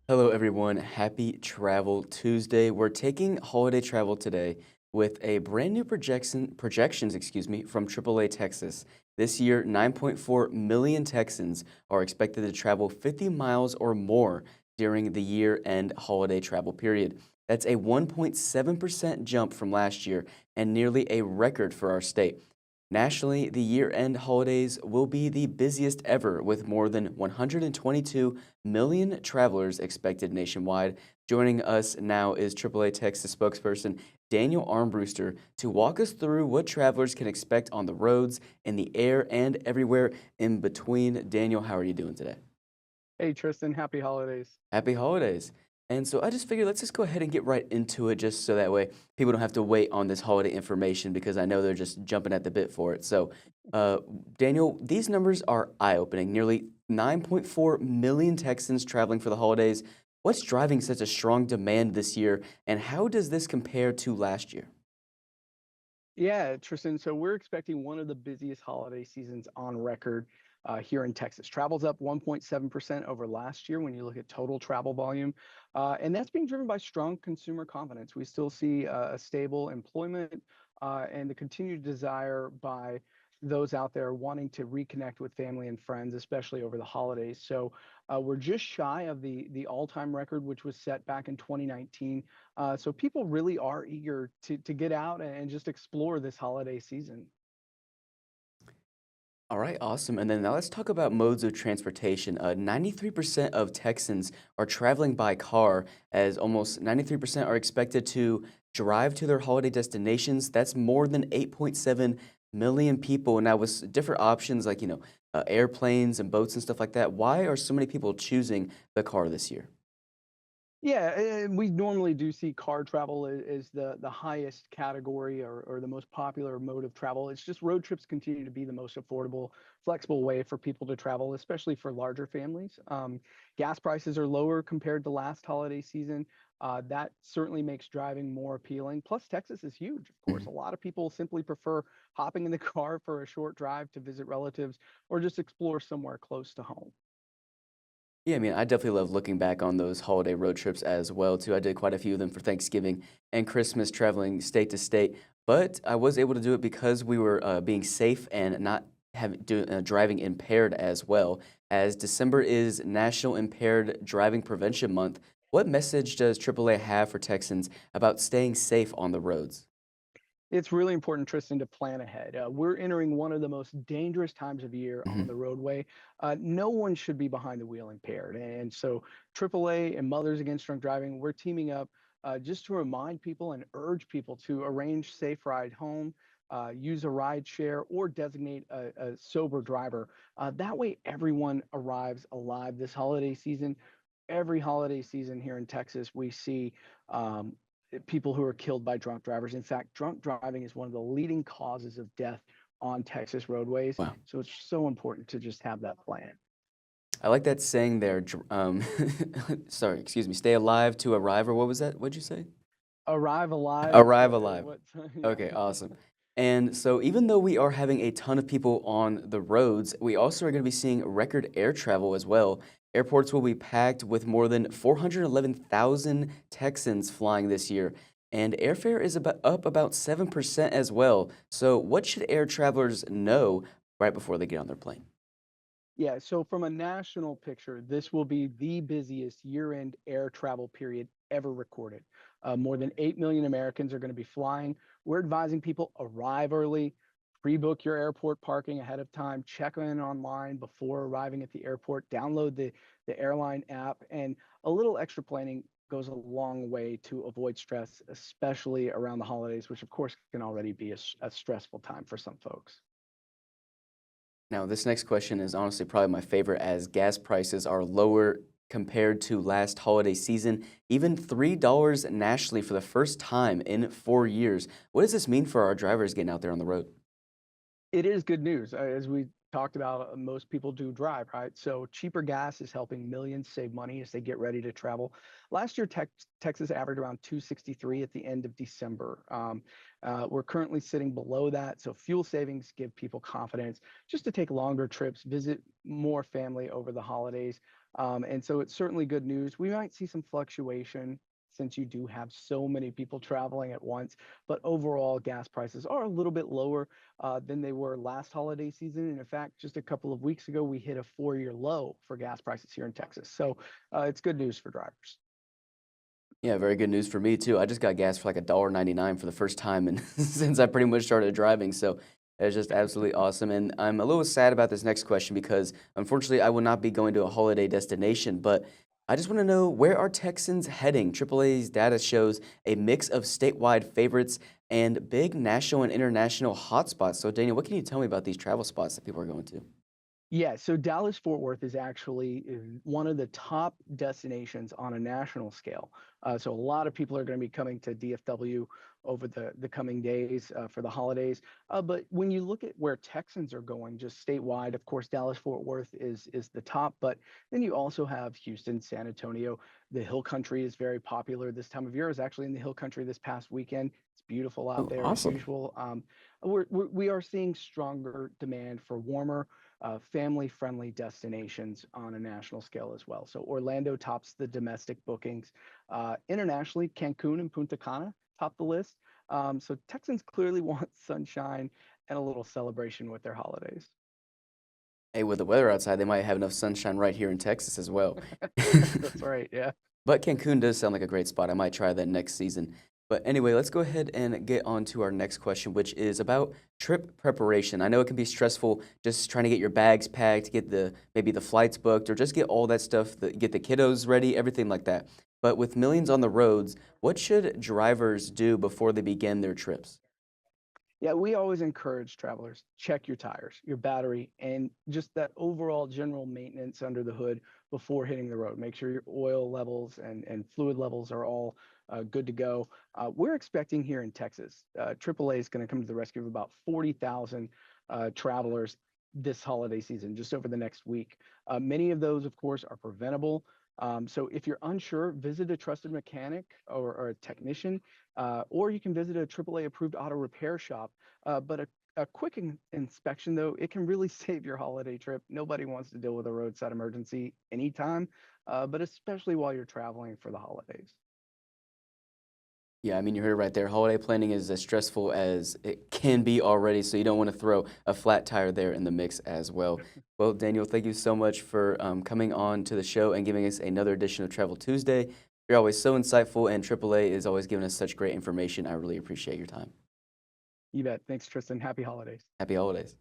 Hello, everyone. Happy Travel Tuesday. We're taking holiday travel today with a brand new projections, from AAA Texas. This year, 9.4 million Texans are expected to travel 50 miles or more during the year-end holiday travel period. That's a 1.7% jump from last year and nearly a record for our state. Nationally, the year-end holidays will be the busiest ever, with more than 122 million travelers expected nationwide. Joining us now is AAA Texas spokesperson Daniel Armbruster to walk us through what travelers can expect on the roads, in the air, and everywhere in between. Daniel, how are you doing today? Hey Tristan, happy holidays. Happy holidays. And so I just figured let's just go ahead and get right into it just so that way people don't have to wait on this holiday information because I know they're just jumping at the bit for it. So, uh, Daniel, these numbers are eye-opening. Nearly 9.4 million Texans traveling for the holidays. What's driving such a strong demand this year, and how does this compare to last year? Yeah, Tristan. So we're expecting one of the busiest holiday seasons on record here in Texas. Travel's up 1.7% over last year when you look at total travel volume. And that's being driven by strong consumer confidence. We still see a stable employment and the continued desire by those out there wanting to reconnect with family and friends, especially over the holidays. So we're just shy of the all-time record, which was set back in 2019. So people really are eager to get out and just explore this holiday season. All right, awesome. And then now let's talk about modes of transportation. 93% of Texans are traveling by car, as almost 93% are expected to drive to their holiday destinations. That's more than 8.7 million people. Now, with different options like, airplanes and boats and stuff like that, why are so many people choosing the car this year? Yeah, and we normally do see car travel as the highest category or the most popular mode of travel. It's just road trips continue to be the most affordable, flexible way for people to travel, especially for larger families. Gas prices are lower compared to last holiday season. That certainly makes driving more appealing. Plus, Texas is huge, of course. A lot of people simply prefer hopping in the car for a short drive to visit relatives or just explore somewhere close to home. Yeah, I mean, I definitely love looking back on those holiday road trips as well too. I did quite a few of them for Thanksgiving and Christmas, traveling state to state. But I was able to do it because we were being safe and not driving impaired as well. As December is National Impaired Driving Prevention Month, what message does AAA have for Texans about staying safe on the roads? It's really important, Tristan, to plan ahead. We're entering one of the most dangerous times of year on the Mhm. roadway. No one should be behind the wheel impaired. And so, AAA and Mothers Against Drunk Driving, we're teaming up just to remind people and urge people to arrange safe ride home, use a ride share, or designate a sober driver. That way, everyone arrives alive this holiday season. Every holiday season here in Texas, we see um, people who are killed by drunk drivers. In fact, drunk driving is one of the leading causes of death on Texas roadways. Wow. So it's so important to just have that plan. I like that saying there. Sorry, excuse me. Stay alive to arrive, or what was that? What'd you say? Arrive alive is Arrive alive. what yeah. Okay, awesome. And so even though we are having a ton of people on the roads, we also are going to be seeing record air travel as well. Airports will be packed with more than 411,000 Texans flying this year, and airfare is up about 7% as well. So what should air travelers know right before they get on their plane? Yeah, so from a national picture, this will be the busiest year-end air travel period ever recorded. More than 8 million Americans are going to be flying. We're advising people arrive early, pre-book your airport parking ahead of time, check in online before arriving at the airport, download the airline app, and a little extra planning goes a long way to avoid stress, especially around the holidays, which of course can already be a stressful time for some folks. Now, this next question is honestly probably my favorite as gas prices are lower compared to last holiday season, even $3 nationally for the first time in 4 years. What does this mean for our drivers getting out there on the road? It is good news. As we talked about, most people do drive, right? So cheaper gas is helping millions save money as they get ready to travel. Last year, Texas averaged around 263 at the end of December. We're currently sitting below that. So fuel savings give people confidence just to take longer trips, visit more family over the holidays. And so it's certainly good news. We might see some fluctuation since you do have so many people traveling at once, but overall gas prices are a little bit lower than they were last holiday season. And in fact, just a couple of weeks ago, we hit a 4-year low for gas prices here in Texas. So it's good news for drivers. Yeah, very good news for me too. I just got gas for like $1.99 for the first time and since I pretty much started driving. So it's just absolutely awesome. And I'm a little sad about this next question because unfortunately I will not be going to a holiday destination, but I just want to know, where are Texans heading? AAA's data shows a mix of statewide favorites and big national and international hotspots. So Daniel, what can you tell me about these travel spots that people are going to? Yeah, so Dallas Fort Worth is actually one of the top destinations on a national scale. So a lot of people are going to be coming to DFW over the coming days for the holidays. But when you look at where Texans are going, just statewide, of course, Dallas Fort Worth is the top. But then you also have Houston, San Antonio. The Hill Country is very popular this time of year. I was actually in the Hill Country this past weekend. It's beautiful out Oh, there as awesome. usual. We are seeing stronger demand for warmer family-friendly destinations on a national scale as well. So Orlando tops the domestic bookings. Internationally, Cancun and Punta Cana top the list. So Texans clearly want sunshine and a little celebration with their holidays. Hey, with the weather outside, they might have enough sunshine right here in Texas as well. That's right. Yeah. But Cancun does sound like a great spot. I might try that next season. But anyway, let's go ahead and get on to our next question, which is about trip preparation. I know it can be stressful just trying to get your bags packed, get maybe the flights booked, or just get all that stuff, get the kiddos ready, everything like that. But with millions on the roads, what should drivers do before they begin their trips? Yeah, we always encourage travelers, check your tires, your battery, and just that overall general maintenance under the hood before hitting the road. Make sure your oil levels and fluid levels are all good to go. We're expecting here in Texas, AAA is going to come to the rescue of about 40,000 travelers this holiday season, just over the next week. Many of those, of course, are preventable. So if you're unsure, visit a trusted mechanic or a technician, or you can visit a AAA approved auto repair shop. But a quick inspection, though, it can really save your holiday trip. Nobody wants to deal with a roadside emergency anytime, but especially while you're traveling for the holidays. Yeah, I mean, you heard it right there. Holiday planning is as stressful as it can be already, so you don't want to throw a flat tire there in the mix as well. Well, Daniel, thank you so much for coming on to the show and giving us another edition of Travel Tuesday. You're always so insightful, and AAA is always giving us such great information. I really appreciate your time. You bet. Thanks, Tristan. Happy holidays. Happy holidays.